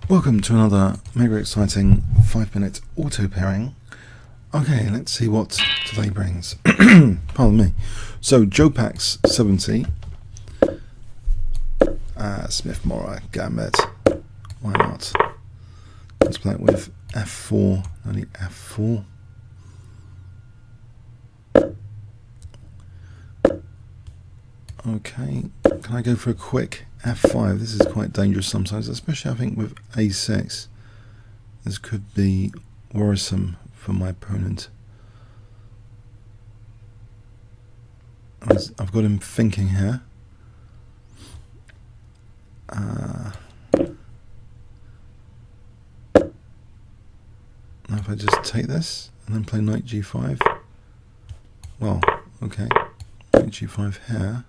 Welcome to another mega exciting 5-minute auto pairing. Okay, let's see what today brings. Pardon me. So jopacs70, Smith-Morra gambit. Why not? Let's play it with F4, only F4. Okay, can I go for a quick F5? This is quite dangerous sometimes, especially I think with A6. This could be worrisome for my opponent. I've got him thinking here. Now if I just take this and then play knight G5. Well, okay, knight G5 here.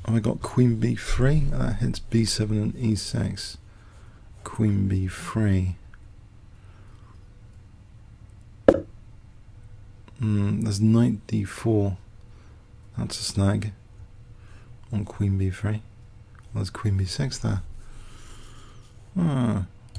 Oh, I got queen B3, that hits B7 and E6. Queen B3. There's knight D4. That's a snag on queen B3. Well, there's queen B6 there.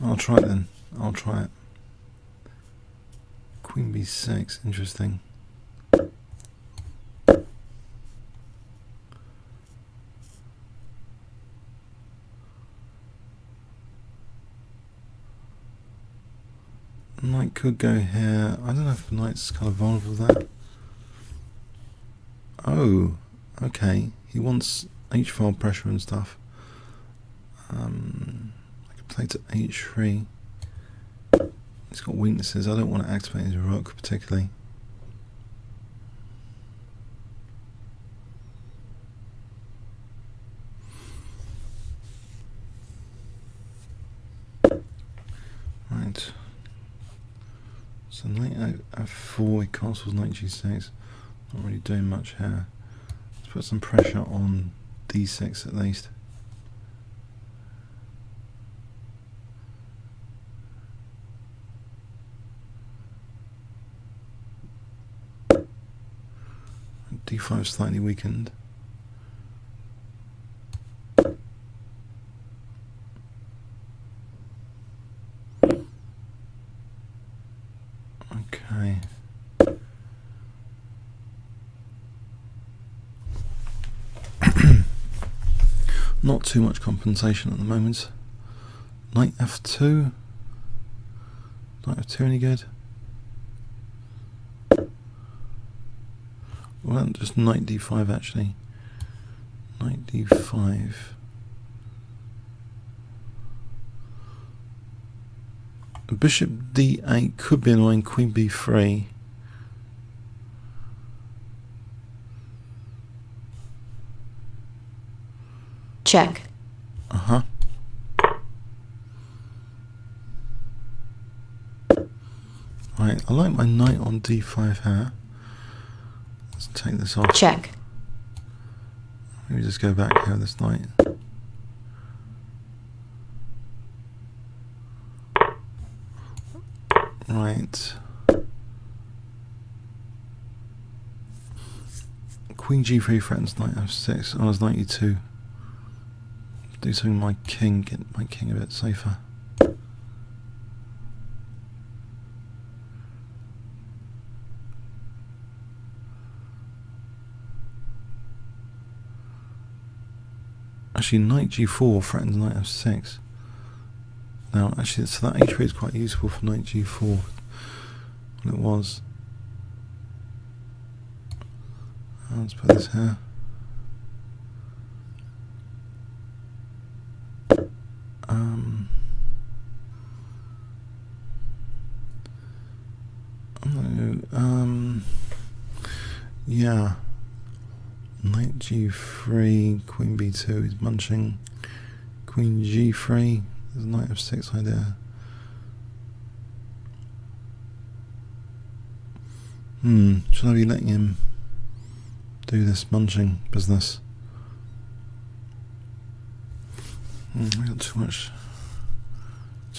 I'll try it then. I'll try it. Queen B6, interesting. Knight could go here. I don't know if the knight's kind of vulnerable there. Oh, okay. He wants h-file pressure and stuff. I could play to h3. He's got weaknesses. I don't want to activate his rook particularly. Right. So knight f4, he castles knight g6. Not really doing much here. Let's put some pressure on d6 at least. d5 slightly weakened. Okay. Not too much compensation at the moment. Knight f2. Knight f2 any good? Well, just knight d5 actually. Knight d5. Bishop d8 could be annoying. Queen b3. Check. Right, I like my knight on d5 here. Let's take this off. Check. Maybe just go back here with this knight. Right. Queen g3 threatens knight f6. Oh, it's knight e2. Do something with my king, get my king a bit safer. Actually, knight g4 threatens knight f6. Now, actually, so that h3 is quite useful for knight g4. Well, it was. Let's put this here. Yeah. Knight g3, queen b2 is munching. Queen g3, there's a knight f6 idea. Should I be letting him do this munching business? I got too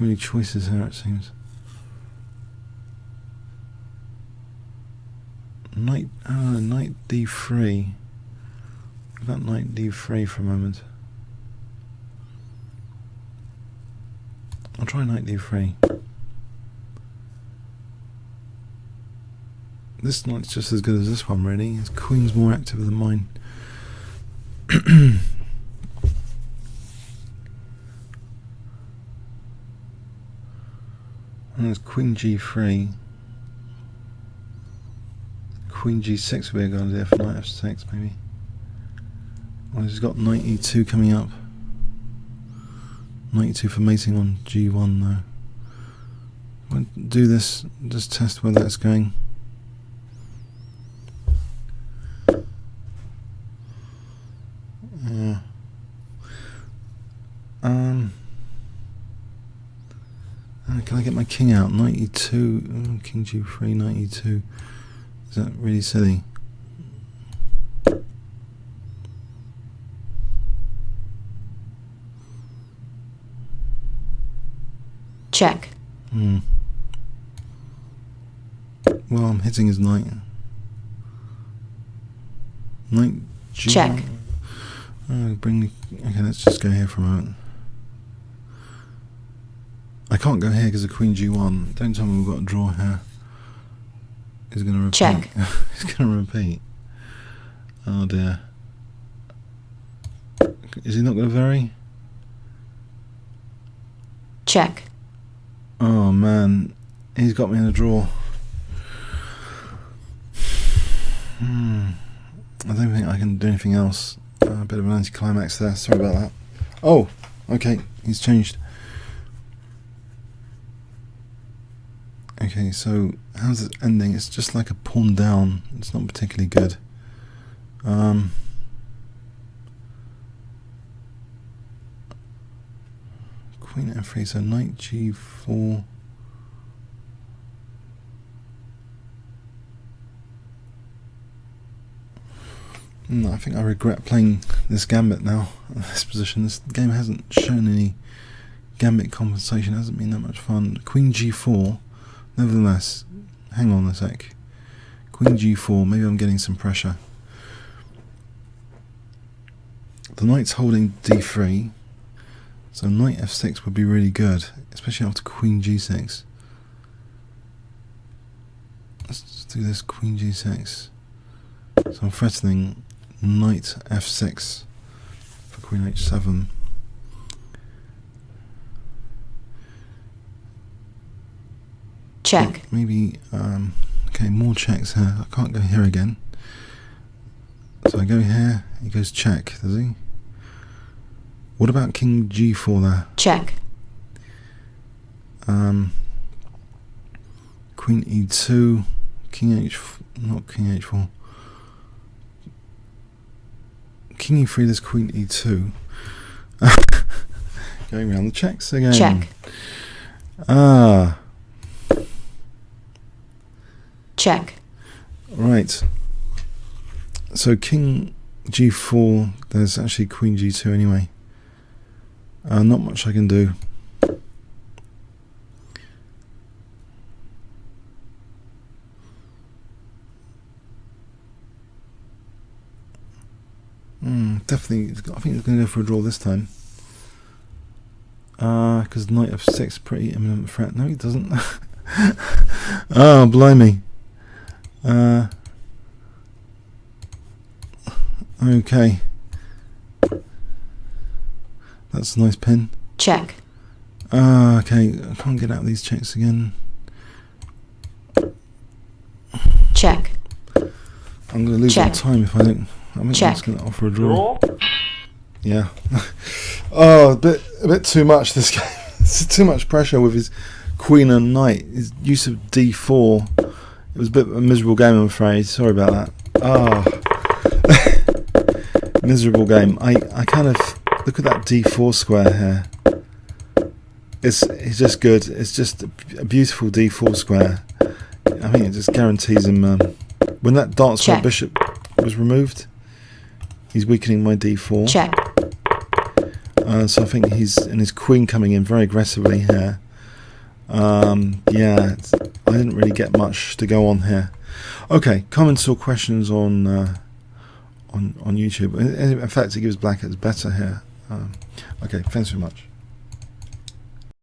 many choices here, it seems. Knight d3. That knight d3 for a moment. I'll try knight d3. This knight's just as good as this one, really. His queen's more active than mine. And there's queen g3. Queen g6 would be a good idea for knight f6, maybe. Well, he's got knight e2 coming up. Knight e2 for mating on g1, though. I'll do this, just test where that's going. Yeah. Can I get my king out? Knight e2, king g3, knight e2. Is that really silly? Check. Well, I'm hitting his knight. Knight g1. Check. Okay, let's just go here for a moment. I can't go here because of queen g1. Don't tell me we've got a draw here. He's going to repeat. Check. He's going to repeat. Oh dear. Is he not going to vary? Check. Oh man, he's got me in a draw. I don't think I can do anything else. A bit of an anticlimax there, sorry about that. Oh, okay, he's changed. Okay, so how's it ending? It's just like a pawn down. It's not particularly good. Queen f3, so knight g4. I think I regret playing this gambit now. This position. This game hasn't shown any gambit compensation. It hasn't been that much fun. Queen g4. Nevertheless, hang on a sec. Queen g4. Maybe I'm getting some pressure. The knight's holding d3. So knight f6 would be really good, especially after queen g6. Let's just do this, queen g6. So I'm threatening knight f6 for queen h7. Check. But maybe, okay, more checks here. I can't go here again. So I go here, he goes check, does he? What about king g4 there? Check. Queen e2, king h, not king h4. King e3, there's queen e2. Going around the checks again. Check. Check. Right. So king g4, there's actually queen g2 anyway. Not much I can do. Definitely, I think it's going to go for a draw this time. Because knight f6, pretty imminent threat. No, he doesn't. Oh, blimey. Okay. That's a nice pin. Check. Okay, I can't get out of these checks again. Check. I'm going to lose all time if I don't. I think I'm just going to offer a draw. Yeah. Oh, a bit too much this game. It's too much pressure with his queen and knight. His use of d4. It was a bit of a miserable game, I'm afraid. Sorry about that. Miserable game. I kind of look at that d4 square here. It's just good. It's just a beautiful d4 square. I think it just guarantees him. When that dark square bishop was removed, he's weakening my d4. Check. So I think he's and his queen coming in very aggressively here. Yeah, I didn't really get much to go on here. Okay, comments or questions on YouTube. In fact, it gives blackheads better here. Okay, thanks very much.